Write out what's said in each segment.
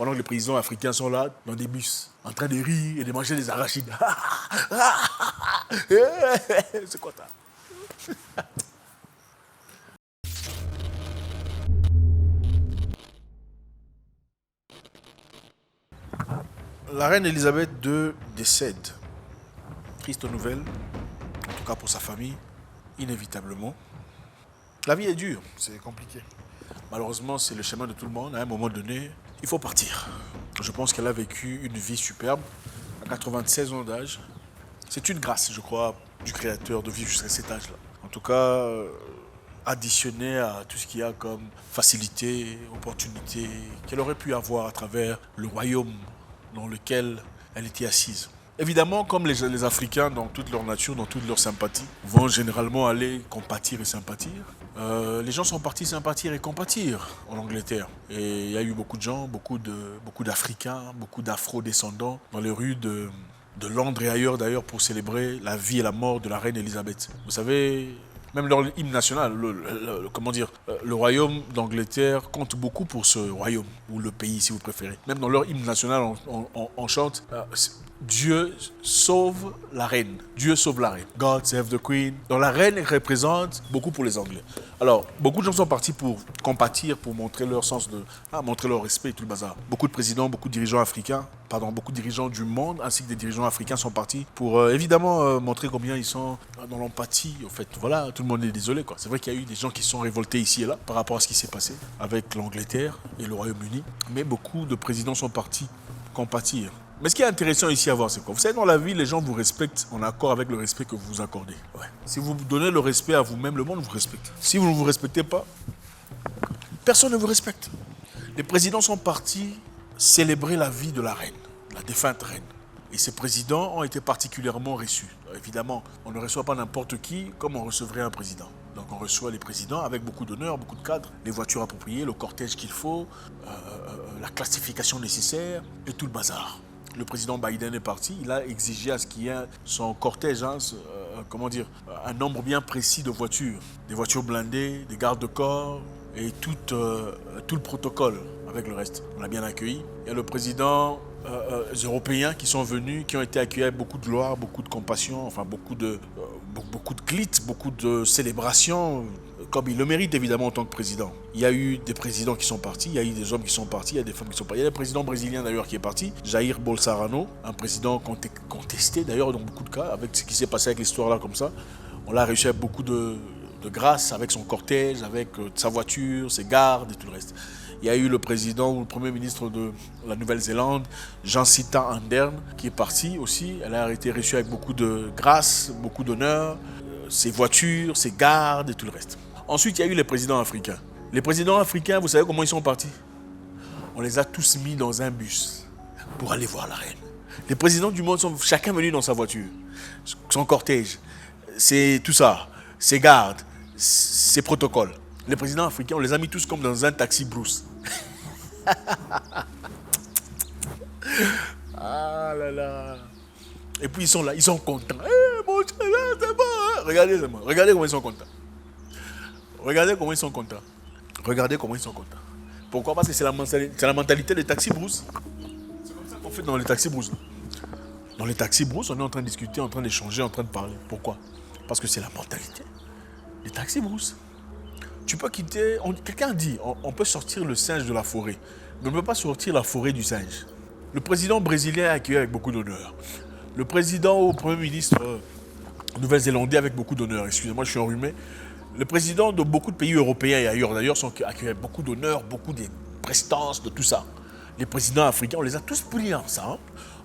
pendant que les présidents africains sont là, dans des bus, en train de rire et de manger des arachides. C'est quoi ça? La reine Elisabeth II décède. Triste nouvelle, en tout cas pour sa famille, inévitablement. La vie est dure, c'est compliqué. Malheureusement, c'est le chemin de tout le monde. À un moment donné, il faut partir. Je pense qu'elle a vécu une vie superbe, à 96 ans d'âge. C'est une grâce, je crois, du Créateur de vivre jusqu'à cet âge-là. En tout cas, additionné à tout ce qu'il y a comme facilité, opportunité qu'elle aurait pu avoir à travers le royaume dans lequel elle était assise. Évidemment, comme les Africains, dans toute leur nature, dans toute leur sympathie, vont généralement aller compatir et sympathier, les gens sont partis sympathier et compatir en Angleterre. Et il y a eu beaucoup de gens, beaucoup d'Africains, beaucoup d'Afro-descendants dans les rues de Londres et ailleurs d'ailleurs pour célébrer la vie et la mort de la reine Elisabeth. Vous savez, même leur hymne national, le royaume d'Angleterre compte beaucoup pour ce royaume, ou le pays si vous préférez. Même dans leur hymne national, on chante Dieu sauve la reine. Dieu sauve la reine. God save the Queen. Donc la reine représente beaucoup pour les Anglais. Alors, beaucoup de gens sont partis pour compatir, pour montrer leur montrer leur respect et tout le bazar. Beaucoup de présidents, beaucoup de dirigeants africains, beaucoup de dirigeants du monde, ainsi que des dirigeants africains sont partis pour évidemment montrer combien ils sont dans l'empathie. En fait, voilà, tout le monde est désolé, quoi. C'est vrai qu'il y a eu des gens qui sont révoltés ici et là par rapport à ce qui s'est passé avec l'Angleterre et le Royaume-Uni. Mais beaucoup de présidents sont partis compatir. Mais ce qui est intéressant ici à voir, c'est quoi? Vous savez, dans la vie, les gens vous respectent en accord avec le respect que vous vous accordez. Ouais. Si vous donnez le respect à vous-même, le monde vous respecte. Si vous ne vous respectez pas, personne ne vous respecte. Les présidents sont partis célébrer la vie de la reine, la défunte reine. Et ces présidents ont été particulièrement reçus. Évidemment, on ne reçoit pas n'importe qui comme on recevrait un président. Donc on reçoit les présidents avec beaucoup d'honneur, beaucoup de cadres, les voitures appropriées, le cortège qu'il faut, la classification nécessaire et tout le bazar. Le président Biden est parti, il a exigé à ce qu'il y ait son cortège, un nombre bien précis de voitures. Des voitures blindées, des gardes de corps et tout le protocole avec le reste. On l'a bien accueilli. Il y a le président européens qui sont venus, qui ont été accueillis avec beaucoup de gloire, beaucoup de compassion, enfin beaucoup de glitz, beaucoup de célébrations, comme il le mérite évidemment en tant que président. Il y a eu des présidents qui sont partis, il y a eu des hommes qui sont partis, il y a des femmes qui sont partis. Il y a le président brésilien d'ailleurs qui est parti, Jair Bolsonaro, un président contesté d'ailleurs dans beaucoup de cas, avec ce qui s'est passé avec l'histoire là comme ça. On l'a réussi avec beaucoup de grâce, avec son cortège, avec sa voiture, ses gardes et tout le reste. Il y a eu le président ou le premier ministre de la Nouvelle-Zélande, Jacinda Ardern, qui est parti aussi. Elle a été reçue avec beaucoup de grâce, beaucoup d'honneur, ses voitures, ses gardes et tout le reste. Ensuite, il y a eu les présidents africains. Les présidents africains, vous savez comment ils sont partis? On les a tous mis dans un bus pour aller voir la reine. Les présidents du monde sont chacun venu dans sa voiture, son cortège, c'est tout ça, ses gardes, ses protocoles. Les présidents africains, on les a mis tous comme dans un taxi Bruce. Ah là là. Et puis ils sont là, ils sont contents. Mon cher, c'est bon. Regardez comment ils sont contents. Regardez comment ils sont contents. Regardez comment ils sont contents. Pourquoi? Parce que c'est la mentalité des taxis Bruce. C'est comme ça qu'on fait dans les taxis Bruce. Dans les taxis Bruce, on est en train de discuter, en train d'échanger, en train de parler. Pourquoi? Parce que c'est la mentalité des taxis Bruce. Tu peux quitter... Quelqu'un dit, on peut sortir le singe de la forêt, mais on ne peut pas sortir la forêt du singe. Le président brésilien a accueilli avec beaucoup d'honneur. Le président ou premier ministre nouvelle-zélandais avec beaucoup d'honneur. Excusez-moi, je suis enrhumé. Le président de beaucoup de pays européens et ailleurs d'ailleurs sont accueillis avec beaucoup d'honneur, beaucoup de prestance, de tout ça. Les présidents africains, on les a tous pris ensemble.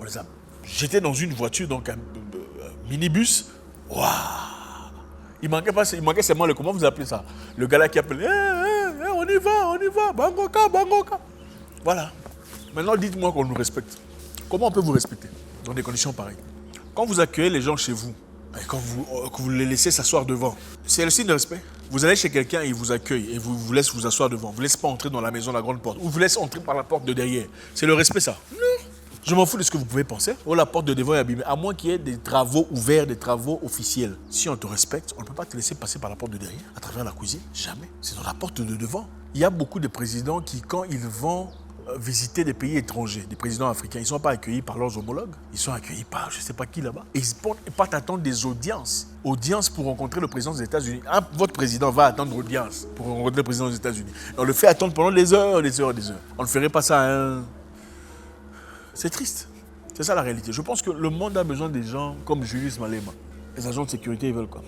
On les a jetés dans une voiture, donc un minibus. Waouh! Il manquait seulement comment vous appelez ça? Le gars là qui appelle, on y va, bangoka. Voilà. Maintenant, dites-moi qu'on nous respecte. Comment on peut vous respecter dans des conditions pareilles? Quand vous accueillez les gens chez vous, et quand vous les laissez s'asseoir devant, c'est le signe de respect. Vous allez chez quelqu'un et il vous accueille et vous laisse vous asseoir devant. Vous ne laissez pas entrer dans la maison, la grande porte. Ou vous laisse entrer par la porte de derrière. C'est le respect, ça? Non. Je m'en fous de ce que vous pouvez penser. Oh, la porte de devant est abîmée. À moins qu'il y ait des travaux ouverts, des travaux officiels. Si on te respecte, on ne peut pas te laisser passer par la porte de derrière, à travers la cuisine. Jamais. C'est dans la porte de devant. Il y a beaucoup de présidents qui, quand ils vont visiter des pays étrangers, des présidents africains, ils ne sont pas accueillis par leurs homologues, ils sont accueillis par je ne sais pas qui là-bas. Et ils partent attendre des audiences. Audience pour rencontrer le président des États-Unis. Votre président va attendre audience pour rencontrer le président des États-Unis. On le fait attendre pendant des heures, des heures, des heures. On ne ferait pas ça à un... C'est triste. C'est ça la réalité. Je pense que le monde a besoin des gens comme Julius Malema. Les agents de sécurité, ils veulent quoi?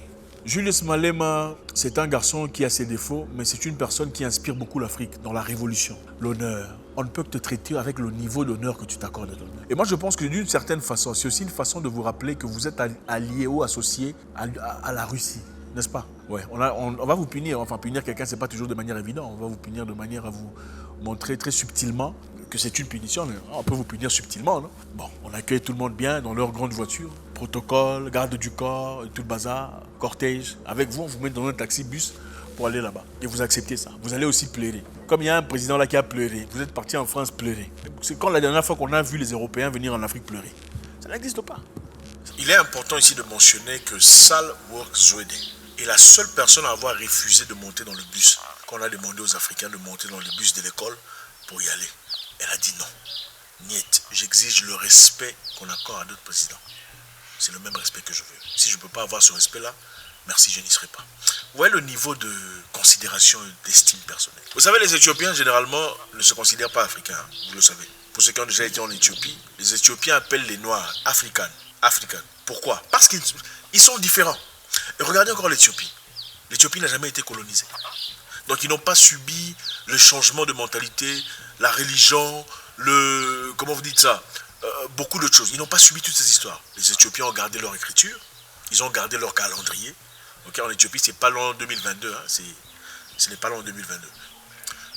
Julius Malema, c'est un garçon qui a ses défauts, mais c'est une personne qui inspire beaucoup l'Afrique dans la révolution, l'honneur. On ne peut que te traiter avec le niveau d'honneur que tu t'accordes à l'honneur. Et moi, je pense que d'une certaine façon, c'est aussi une façon de vous rappeler que vous êtes allié ou associé à la Russie, n'est-ce pas? Ouais, on va vous punir. Enfin, punir quelqu'un, c'est pas toujours de manière évidente. On va vous punir de manière à vous montrer très subtilement que c'est une punition, mais on peut vous punir subtilement, non? Bon, on accueille tout le monde bien dans leur grande voiture, protocole, garde du corps, tout le bazar, cortège. Avec vous, on vous met dans un taxi-bus pour aller là-bas. Et vous acceptez ça. Vous allez aussi pleurer. Comme il y a un président là qui a pleuré, vous êtes parti en France pleurer. C'est quand la dernière fois qu'on a vu les Européens venir en Afrique pleurer. Ça n'existe pas. Il est important ici de mentionner que Sal Work Zwede est la seule personne à avoir refusé de monter dans le bus. Quand on a demandé aux Africains de monter dans le bus de l'école pour y aller. Elle a dit non. Niet, j'exige le respect qu'on accorde à d'autres présidents. C'est le même respect que je veux. Si je ne peux pas avoir ce respect-là, merci, je n'y serai pas. Vous voyez le niveau de considération et d'estime personnelle. Vous savez, les Éthiopiens, généralement, ne se considèrent pas africains. Vous le savez. Pour ceux qui ont déjà été en Éthiopie, les Éthiopiens appellent les Noirs Africains. Pourquoi? Parce qu'ils sont différents. Et regardez encore l'Éthiopie. L'Éthiopie n'a jamais été colonisée. Donc ils n'ont pas subi le changement de mentalité, la religion, comment vous dites ça, beaucoup d'autres choses. Ils n'ont pas subi toutes ces histoires. Les Éthiopiens ont gardé leur écriture, ils ont gardé leur calendrier. Okay, en Éthiopie, c'est pas loin en 2022, hein, ce n'est pas loin en 2022.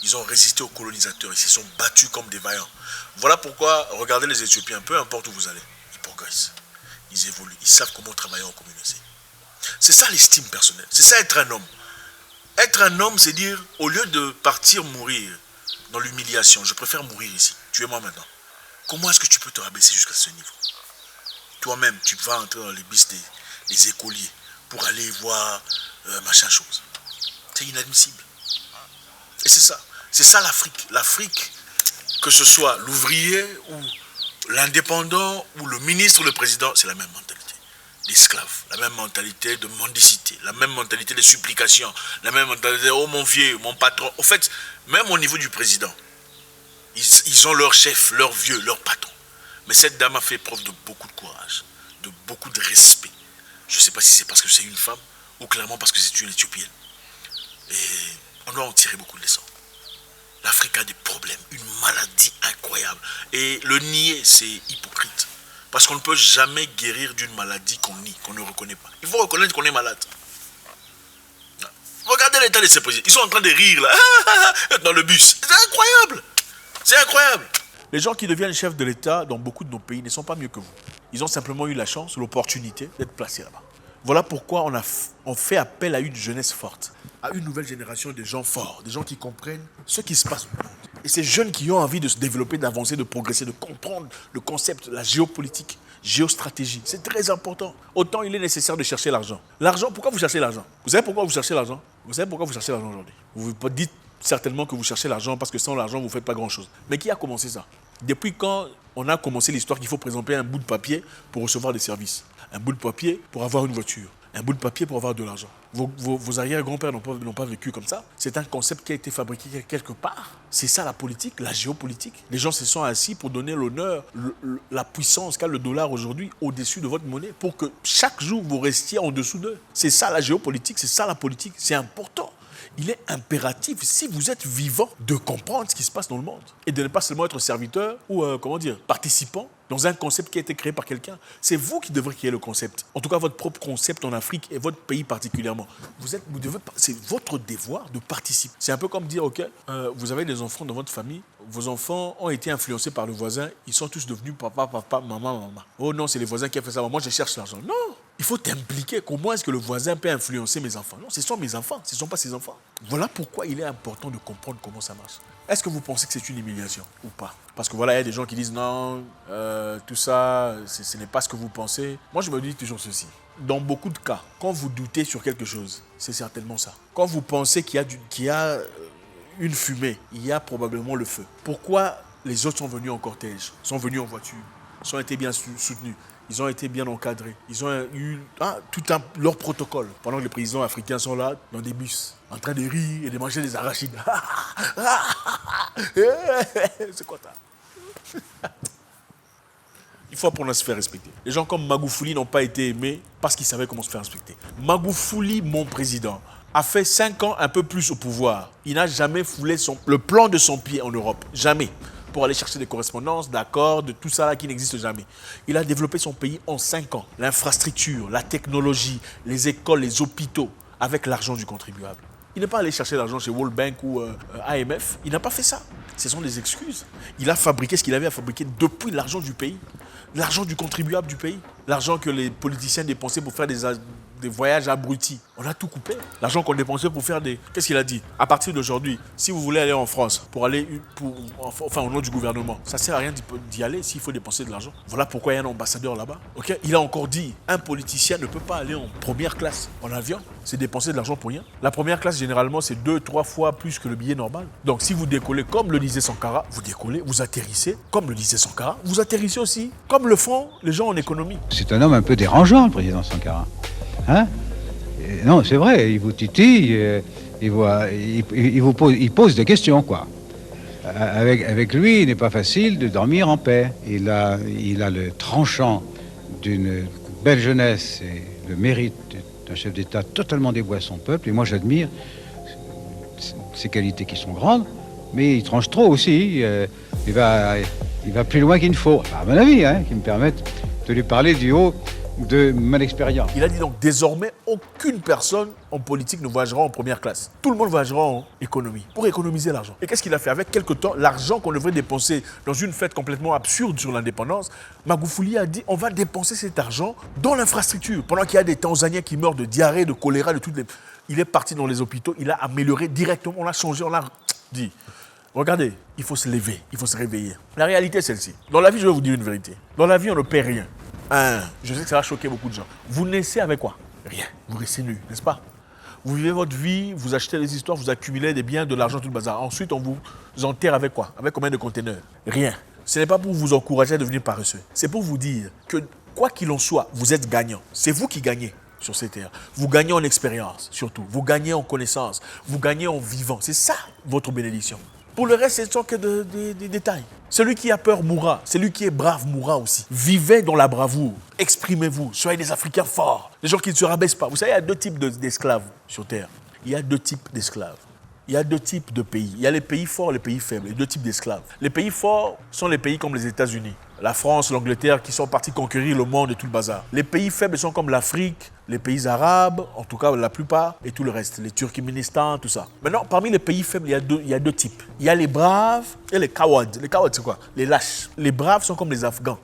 Ils ont résisté aux colonisateurs, ils se sont battus comme des vaillants. Voilà pourquoi, regardez les Éthiopiens, peu importe où vous allez, ils progressent, ils évoluent, ils savent comment travailler en communauté. C'est ça l'estime personnelle, c'est ça être un homme. Être un homme, c'est dire, au lieu de partir mourir dans l'humiliation, je préfère mourir ici. Tuez-moi maintenant. Comment est-ce que tu peux te rabaisser jusqu'à ce niveau? Toi-même, tu vas entrer dans les bus des écoliers pour aller voir machin chose. C'est inadmissible. Et c'est ça. C'est ça l'Afrique. L'Afrique, que ce soit l'ouvrier ou l'indépendant ou le ministre ou le président, c'est la même mentalité. L'esclave, la même mentalité de mendicité, la même mentalité de supplication, la même mentalité de « oh mon vieux, mon patron ». En fait, même au niveau du président, ils ont leur chef, leur vieux, leur patron. Mais cette dame a fait preuve de beaucoup de courage, de beaucoup de respect. Je ne sais pas si c'est parce que c'est une femme ou clairement parce que c'est une Éthiopienne. Et on doit en tirer beaucoup de leçons. L'Afrique a des problèmes, une maladie incroyable. Et le nier, c'est hypocrite. Parce qu'on ne peut jamais guérir d'une maladie qu'on nie, qu'on ne reconnaît pas. Il faut reconnaître qu'on est malade. Regardez l'état de ces présidents. Ils sont en train de rire là, dans le bus. C'est incroyable. C'est incroyable. Les gens qui deviennent chefs de l'État dans beaucoup de nos pays ne sont pas mieux que vous. Ils ont simplement eu la chance, l'opportunité d'être placés là-bas. Voilà pourquoi on fait appel à une jeunesse forte, à une nouvelle génération de gens forts, des gens qui comprennent ce qui se passe au monde. Et ces jeunes qui ont envie de se développer, d'avancer, de progresser, de comprendre le concept, la géopolitique, géostratégie, c'est très important. Autant il est nécessaire de chercher l'argent. L'argent, pourquoi vous cherchez l'argent? Vous savez pourquoi vous cherchez l'argent? Vous savez pourquoi vous cherchez l'argent aujourd'hui? Vous vous dites certainement que vous cherchez l'argent parce que sans l'argent, vous ne faites pas grand-chose. Mais qui a commencé ça? Depuis quand on a commencé l'histoire qu'il faut présenter un bout de papier pour recevoir des services? Un bout de papier pour avoir une voiture? Un bout de papier pour avoir de l'argent. Vos arrière-grands-pères n'ont pas vécu comme ça. C'est un concept qui a été fabriqué quelque part. C'est ça la politique, la géopolitique. Les gens se sont assis pour donner l'honneur, la puissance qu'a le dollar aujourd'hui au-dessus de votre monnaie pour que chaque jour vous restiez en dessous d'eux. C'est ça la géopolitique, c'est ça la politique. C'est important. Il est impératif, si vous êtes vivant, de comprendre ce qui se passe dans le monde. Et de ne pas seulement être serviteur ou, participant dans un concept qui a été créé par quelqu'un. C'est vous qui devrez créer le concept. En tout cas, votre propre concept en Afrique et votre pays particulièrement. C'est votre devoir de participer. C'est un peu comme dire, ok, vous avez des enfants dans votre famille, vos enfants ont été influencés par le voisin, ils sont tous devenus papa, maman. Oh non, c'est les voisins qui ont fait ça, moi je cherche l'argent. Non! Il faut t'impliquer. Comment est-ce que le voisin peut influencer mes enfants? Non, ce sont mes enfants, ce ne sont pas ses enfants. Voilà pourquoi il est important de comprendre comment ça marche. Est-ce que vous pensez que c'est une humiliation ou pas? Parce que voilà, il y a des gens qui disent non, tout ça, ce n'est pas ce que vous pensez. Moi, je me dis toujours ceci. Dans beaucoup de cas, quand vous doutez sur quelque chose, c'est certainement ça. Quand vous pensez qu'il y a une fumée, il y a probablement le feu. Pourquoi Les autres sont venus en cortège, sont venus en voiture, ont été bien soutenus, ils ont été bien encadrés, ils ont eu leur protocole. Pendant que les présidents africains sont là, dans des bus, en train de rire et de manger des arachides. C'est quoi ça? Il faut apprendre à se faire respecter. Les gens comme Magoufouli n'ont pas été aimés parce qu'ils savaient comment se faire respecter. Magoufouli, mon président, a fait 5 ans un peu plus au pouvoir. Il n'a jamais foulé le plan de son pied en Europe. Jamais. Pour aller chercher des correspondances, d'accords, de tout ça là qui n'existe jamais. Il a développé son pays en 5 ans. L'infrastructure, la technologie, les écoles, les hôpitaux, avec l'argent du contribuable. Il n'est pas allé chercher l'argent chez World Bank ou AMF. Il n'a pas fait ça. Ce sont des excuses. Il a fabriqué ce qu'il avait à fabriquer depuis l'argent du pays. L'argent du contribuable du pays. L'argent que les politiciens dépensaient pour faire des voyages abrutis. On a tout coupé. L'argent qu'on dépensait pour faire des... Qu'est-ce qu'il a dit? À partir d'aujourd'hui, si vous voulez aller en France, au nom du gouvernement, ça ne sert à rien d'y aller s'il faut dépenser de l'argent. Voilà pourquoi il y a un ambassadeur là-bas. Okay? Il a encore dit, un politicien ne peut pas aller en première classe en avion. C'est dépenser de l'argent pour rien. La première classe, généralement, c'est 2-3 fois plus que le billet normal. Donc, si vous décollez comme le disait Sankara, vous décollez, vous atterrissez comme le disait Sankara, vous atterrissez aussi comme le font les gens en économie. C'est un homme un peu dérangeant, le président Sankara. Hein? Non, c'est vrai, il vous titille, il pose des questions, quoi. Avec lui, il n'est pas facile de dormir en paix. Il a le tranchant d'une belle jeunesse et le mérite d'un chef d'État totalement dévoué à son peuple. Et moi, j'admire ses qualités qui sont grandes, mais il tranche trop aussi. Il va plus loin qu'il ne faut, à mon avis, qui me permettent de lui parler du haut de mon expérience. Il a dit donc, désormais, aucune personne en politique ne voyagera en première classe. Tout le monde voyagera en économie, pour économiser l'argent. Et qu'est-ce qu'il a fait? Avec quelque temps, l'argent qu'on devrait dépenser dans une fête complètement absurde sur l'indépendance, Magoufouli a dit, on va dépenser cet argent dans l'infrastructure. Pendant qu'il y a des Tanzaniens qui meurent de diarrhée, de choléra, de toutes les... Il est parti dans les hôpitaux, il a amélioré directement, on l'a changé, on l'a dit. Regardez, il faut se lever, il faut se réveiller. La réalité est celle-ci. Dans la vie, je vais vous dire une vérité. Dans la vie, on ne perd rien. Je sais que ça va choquer beaucoup de gens. Vous naissez avec quoi? Rien. Vous restez nu, n'est-ce pas? Vous vivez votre vie, vous achetez des histoires, vous accumulez des biens, de l'argent, tout le bazar. Ensuite, on vous enterre avec quoi? Avec combien de conteneurs? Rien. Ce n'est pas pour vous encourager à devenir paresseux. C'est pour vous dire que, quoi qu'il en soit, vous êtes gagnant. C'est vous qui gagnez sur ces terres. Vous gagnez en expérience, surtout. Vous gagnez en connaissance. Vous gagnez en vivant. C'est ça, votre bénédiction. Pour le reste, ce ne sont que des détails. Celui qui a peur mourra. Celui qui est brave mourra aussi. Vivez dans la bravoure. Exprimez-vous. Soyez des Africains forts. Des gens qui ne se rabaissent pas. Vous savez, il y a 2 types d'esclaves sur Terre. Il y a 2 types d'esclaves. Il y a 2 types de pays. Il y a les pays forts et les pays faibles. Les 2 types d'esclaves. Les pays forts sont les pays comme les États-Unis, la France, l'Angleterre, qui sont partis conquérir le monde et tout le bazar. Les pays faibles sont comme l'Afrique, les pays arabes, en tout cas la plupart, et tout le reste, les Turkménistan, tout ça. Maintenant, parmi les pays faibles, il y a deux types. Il y a les braves et les cowards. Les cowards, c'est quoi? Les lâches. Les braves sont comme les Afghans.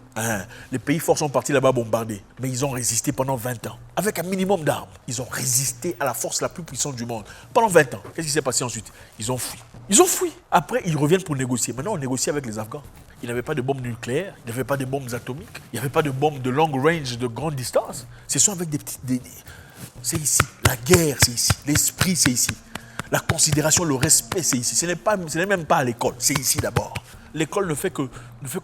Les pays forts sont partis là-bas bombarder, mais ils ont résisté pendant 20 ans. Avec un minimum d'armes, ils ont résisté à la force la plus puissante du monde. Pendant 20 ans, qu'est-ce qui s'est passé ensuite? Ils ont fui. Ils ont fui. Après, ils reviennent pour négocier. Maintenant, on négocie avec les Afghans. Il n'y avait pas de bombes nucléaires, il n'y avait pas de bombes atomiques, il n'y avait pas de bombes de long range, de grande distance. Ce sont avec des petites... C'est ici. La guerre, c'est ici. L'esprit, c'est ici. La considération, le respect, c'est ici. Ce n'est même pas à l'école, c'est ici d'abord. L'école ne fait que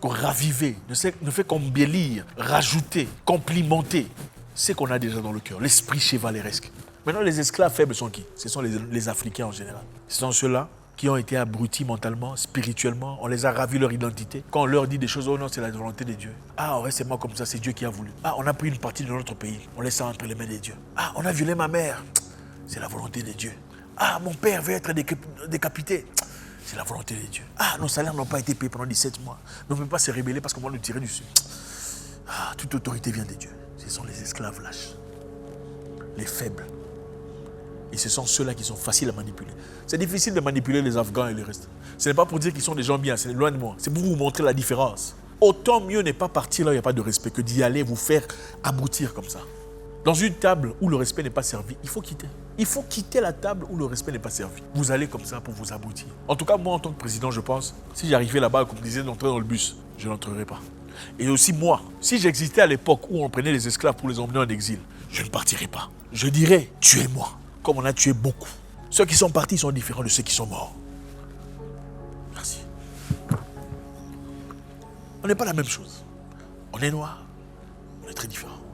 raviver, ne fait qu'embellir, rajouter, complimenter ce qu'on a déjà dans le cœur, l'esprit chevaleresque. Maintenant, les esclaves faibles sont qui? Ce sont les Africains en général. Ce sont ceux-là qui ont été abrutis mentalement, spirituellement, on les a ravis leur identité. Quand on leur dit des choses, oh non, c'est la volonté de Dieu. Ah, ouais, c'est moi comme ça, c'est Dieu qui a voulu. Ah, on a pris une partie de notre pays, on laisse ça entre les mains de Dieu. Ah, on a violé ma mère, c'est la volonté de Dieu. Ah, mon père veut être décapité, c'est la volonté de Dieu. Ah, nos salaires n'ont pas été payés pendant 17 mois. On ne peut pas se rébeller parce qu'on va nous tirer dessus. Ah, toute autorité vient de Dieu. Ce sont les esclaves lâches, les faibles. Et ce sont ceux-là qui sont faciles à manipuler. C'est difficile de manipuler les Afghans et le reste. Ce n'est pas pour dire qu'ils sont des gens bien, c'est loin de moi. C'est pour vous montrer la différence. Autant mieux n'est pas partir là où il n'y a pas de respect que d'y aller vous faire aboutir comme ça. Dans une table où le respect n'est pas servi, il faut quitter. Il faut quitter la table où le respect n'est pas servi. Vous allez comme ça pour vous aboutir. En tout cas, moi, en tant que président, je pense, si j'arrivais là-bas, comme disait, d'entrer dans le bus, je n'entrerai pas. Et aussi moi, si j'existais à l'époque où on prenait les esclaves pour les emmener en exil, je ne partirais pas. Je dirais, tuez-moi. Comme on a tué beaucoup. Ceux qui sont partis sont différents de ceux qui sont morts. Merci. On n'est pas la même chose. On est noir, on est très différents.